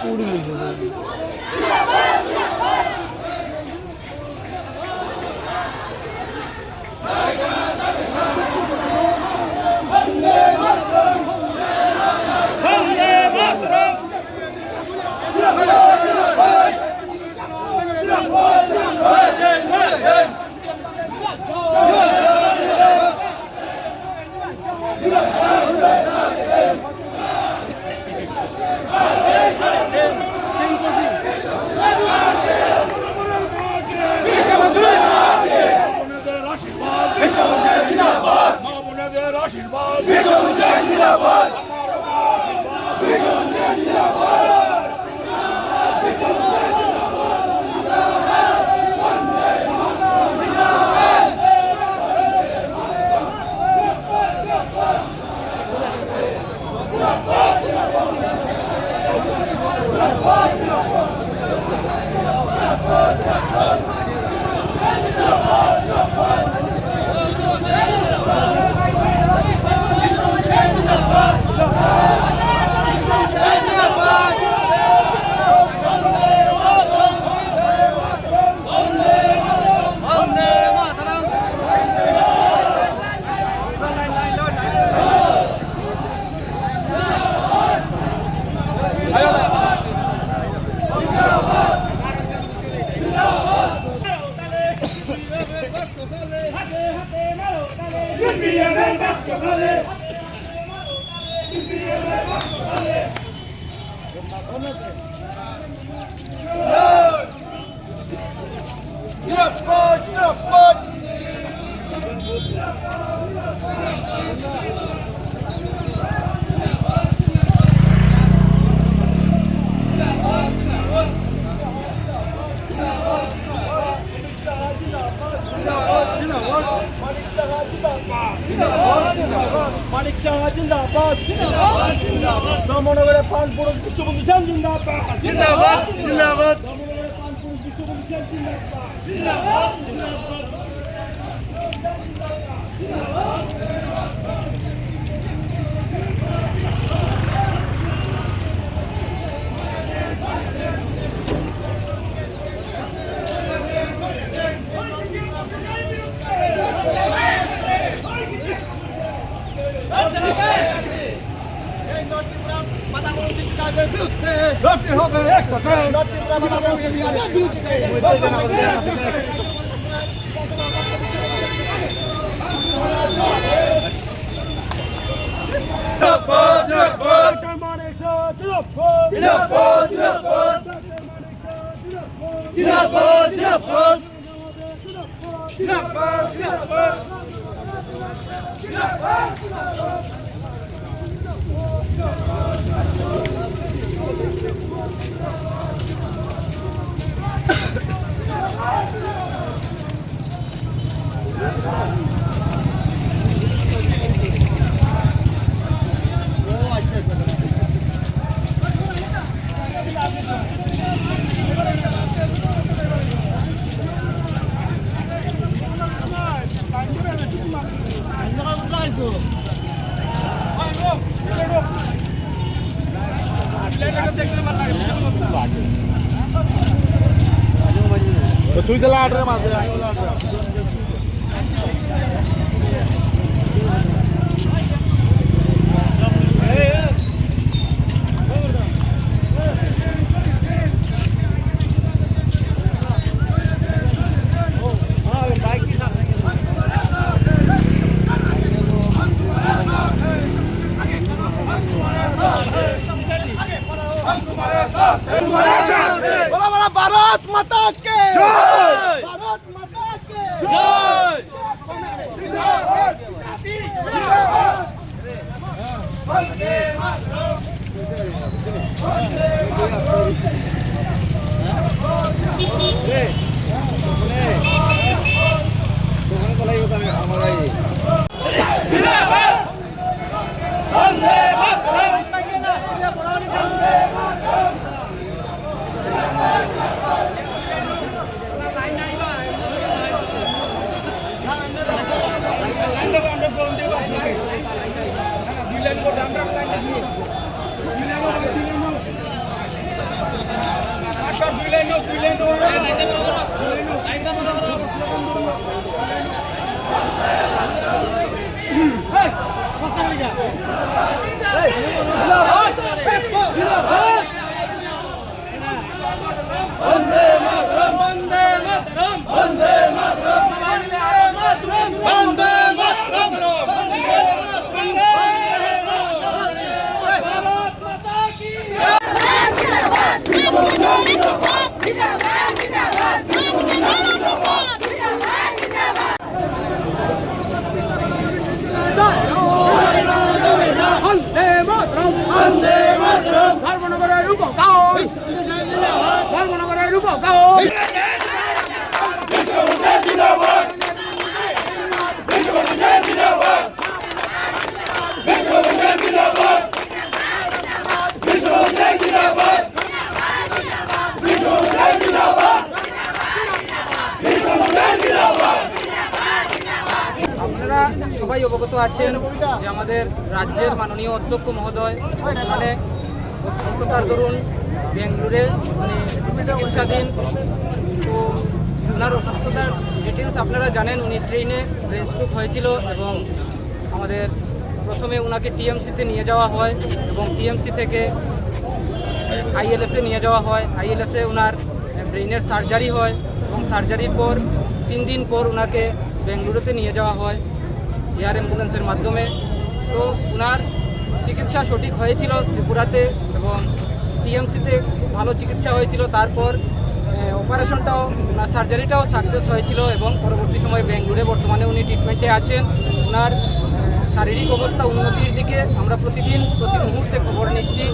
উড়ে গেছে মানিক শাহ জিন্দাবাদ জিন্দাবাদ জিন্দাবাদ ধর্মনগরের পানপুর বিশ্ববন্ধু সেন জিন্দাবাদ জিন্দাবাদ জিন্দাবাদ ধর্মনগরের পানপুর বিশ্ববন্ধু সেন জিন্দাবাদ জিন্দাবাদ জিন্দাবাদ লড়তে হবে একসাথে তুই তো লাটরে মাঝে भारत माता के जय भारत माता के जय वंदे मातरम वंदे সরকার 2 লাইন 2 লাইন বন্দে মাতরম বন্দে মাতরম বন্দে মাতরম বন্দে মাতরম বন্দে মাতরম ভারত মাতা কি জিন্দাবাদ জিন্দাবাদ জিন্দাবাদ জিন্দাবাদ বন্দে মাতরম বন্দে মাতরম ধর্মনগরের রূপকাও ধর্মনগরের রূপকাও জিন্দাবাদ জিন্দাবাদ জিন্দাবাদ জিন্দাবাদ আপনারা সবাই অবগত আছেন যে আমাদের রাজ্যের মাননীয় অধ্যক্ষ মহোদয় মানে অসুস্থতার দরুন বেঙ্গালুরে উনি চিকিৎসাধীন। তো ওনার অসুস্থতার ডিটেলস আপনারা জানেন। উনি ট্রেনে ব্রেন স্ট্রোক হয়েছিল এবং আমাদের প্রথমে ওনাকে টিএমসিতে নিয়ে যাওয়া হয় এবং টিএমসি থেকে আইএলএসে নিয়ে যাওয়া হয়। আইএলএসে ওনার ব্রেনের সার্জারি হয় এবং সার্জারির পর 3 দিন পর ওনাকে বেঙ্গালুরুতে নিয়ে যাওয়া হয় এয়ার অ্যাম্বুলেন্সের মাধ্যমে। তো ওনার চিকিৎসা সঠিক হয়েছিল ত্রিপুরাতে এবং টিএমসিতে খুব ভালো চিকিৎসা হয়েছিল। তারপর অপারেশনটাও ওনার সার্জারিটাও সাকসেস হয়েছিল এবং পরবর্তী সময়ে বেঙ্গালুরে বর্তমানে উনি ট্রিটমেন্টে আছেন। ওনার শারীরিক অবস্থা উন্নতির দিকে আমরা প্রতি মুহূর্তে খবর নিচ্ছি।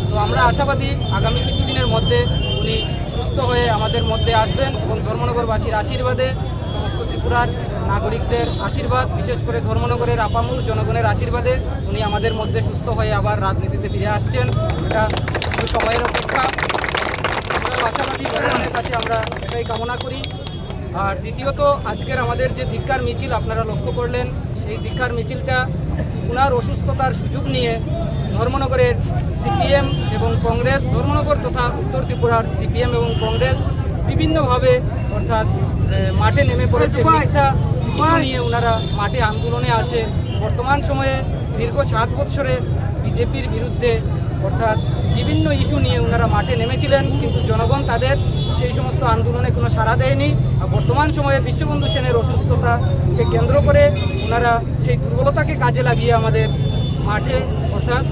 তো আমরা আশাবাদী আগামী কিছুদিনের মধ্যে উনি সুস্থ হয়ে আমাদের মধ্যে আসবেন এবং ধর্মনগরবাসীর আশীর্বাদে সমস্ত ত্রিপুরার নাগরিকদের আশীর্বাদ, বিশেষ করে ধর্মনগরের আপামর জনগণের আশীর্বাদে উনি আমাদের মধ্যে সুস্থ হয়ে আবার রাজনীতিতে ফিরে আসছেন। এটা শুধু সময়ের অপেক্ষা। আমরা আশাবাদী ভগবানের কাছে আমরা এটাই কামনা করি। আর দ্বিতীয়ত আজকের আমাদের যে ধিক্কার মিছিল আপনারা লক্ষ্য করলেন, সেই ধিক্কার মিছিলটা ওনার অসুস্থতার সুযোগ নিয়ে ধর্মনগরের সিপিএম এবং কংগ্রেস, ধর্মনগর তথা উত্তর ত্রিপুরার সিপিএম এবং কংগ্রেস বিভিন্নভাবে অর্থাৎ মাঠে নেমে পড়েছে। মিথ্যা ইস্যু নিয়ে ওনারা মাঠে আন্দোলনে আসে। বর্তমান সময়ে দীর্ঘ 7 বছরে বিজেপির বিরুদ্ধে অর্থাৎ বিভিন্ন ইস্যু নিয়ে ওনারা মাঠে নেমেছিলেন, কিন্তু জনগণ তাদের সেই সমস্ত আন্দোলনে কোনো সাড়া দেয়নি। আর বর্তমান সময়ে বিশ্ববন্ধু সেনের অসুস্থতাকে কেন্দ্র করে ওনারা সেই দুর্বলতাকে কাজে লাগিয়ে আমাদের মাঠে অর্থাৎ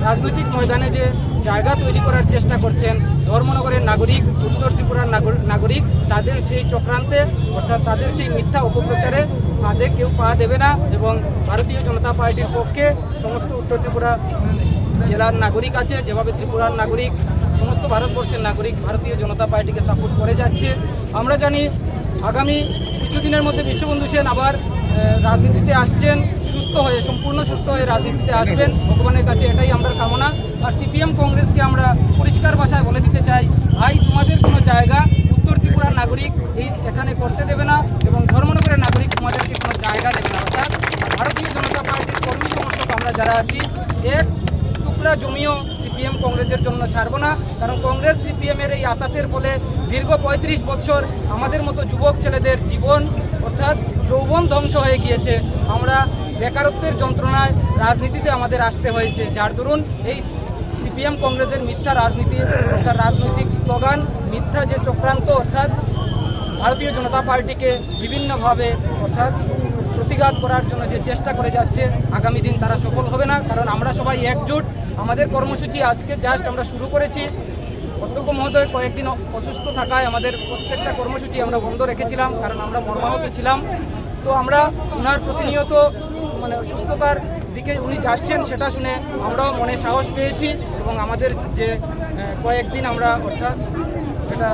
রাজনৈতিক ময়দানে যে জায়গা তৈরি করার চেষ্টা করছেন ধর্মনগরের নাগরিক, উত্তর ত্রিপুরার নাগরিক, তাদের সেই চক্রান্তে অর্থাৎ তাদের সেই মিথ্যা অপপ্রচারে ফাঁদে কেউ পা দেবে না। এবং ভারতীয় জনতা পার্টির পক্ষে সমস্ত উত্তর ত্রিপুরা জেলার নাগরিক আছে, যেভাবে ত্রিপুরার নাগরিক, সমস্ত ভারতবর্ষের নাগরিক ভারতীয় জনতা পার্টিকে সাপোর্ট করে যাচ্ছে। আমরা জানি আগামী কিছুদিনের মধ্যে বিশ্ববন্ধু সেন আবার রাজনীতিতে আসছেন, সুস্থ হয়ে সম্পূর্ণ সুস্থ হয়ে রাজনীতিতে আসবেন, ভগবানের কাছে এটাই আমরা কামনা। আর সিপিএম কংগ্রেসকে আমরা পরিষ্কার ভাষায় বলে দিতে চাই, ভাই তোমাদের কোনো জায়গা উত্তর ত্রিপুরার নাগরিক এখানে করতে দেবে না এবং ধর্মনগরের নাগরিক তোমাদেরকে কোনো জায়গা দেবে না। অর্থাৎ ভারতীয় জনতা পার্টির কর্মী সমর্থক আমরা যারা আছি, এক টুকরা জমিও সিপিএম কংগ্রেসের জন্য ছাড়বো না। কারণ কংগ্রেস সিপিএমের এই আতাতের ফলে দীর্ঘ 35 বছর আমাদের মতো যুবক ছেলেদের জীবন অর্থাৎ যৌবন ধ্বংস হয়ে গিয়েছে। আমরা বেকারত্বের যন্ত্রণায় রাজনীতিতে আমাদের আসতে হয়েছে, যার দরুন এই সিপিএম কংগ্রেসের মিথ্যা রাজনীতি অর্থাৎ রাজনৈতিক স্লোগান, মিথ্যা যে চক্রান্ত অর্থাৎ ভারতীয় জনতা পার্টিকে বিভিন্নভাবে অর্থাৎ প্রতিঘাত করার জন্য যে চেষ্টা করে যাচ্ছে, আগামী দিন তারা সফল হবে না। কারণ আমরা সবাই একজোট। আমাদের কর্মসূচি আজকে জাস্ট আমরা শুরু করেছি। অধ্যক্ষ মহোদয় কয়েকদিন অসুস্থ থাকায় আমাদের প্রত্যেকটা কর্মসূচি আমরা বন্ধ রেখেছিলাম, কারণ আমরা মর্মাহত ছিলাম। তো আমরা ওনার প্রতিনিয়ত সুস্থতার দিকে উনি যাচ্ছেন সেটা শুনে আমরাও মনে সাহস পেয়েছি এবং আমাদের যে কয়েকদিন আমরা অর্থাৎ এটা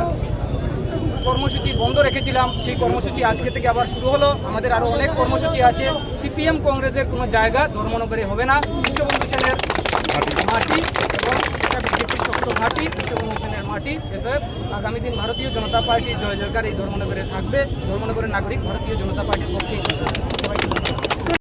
কর্মসূচি বন্ধ রেখেছিলাম, সেই কর্মসূচি আজকে থেকে আবার শুরু হলো। আমাদের আরও অনেক কর্মসূচি আছে। সিপিএম কংগ্রেসের কোনো জায়গা ধর্মনগরে হবে না। বিশ্ববন্ধু সেনের মাটি এবং এটা বিজেপির শক্ত ঘাঁটি, বিশ্ববন্ধু সেনের মাটি। এতে আগামী দিন ভারতীয় জনতা পার্টির জয় জয়কার এই ধর্মনগরে থাকবে। ধর্মনগরের নাগরিক ভারতীয় জনতা পার্টির পক্ষে সবাইকে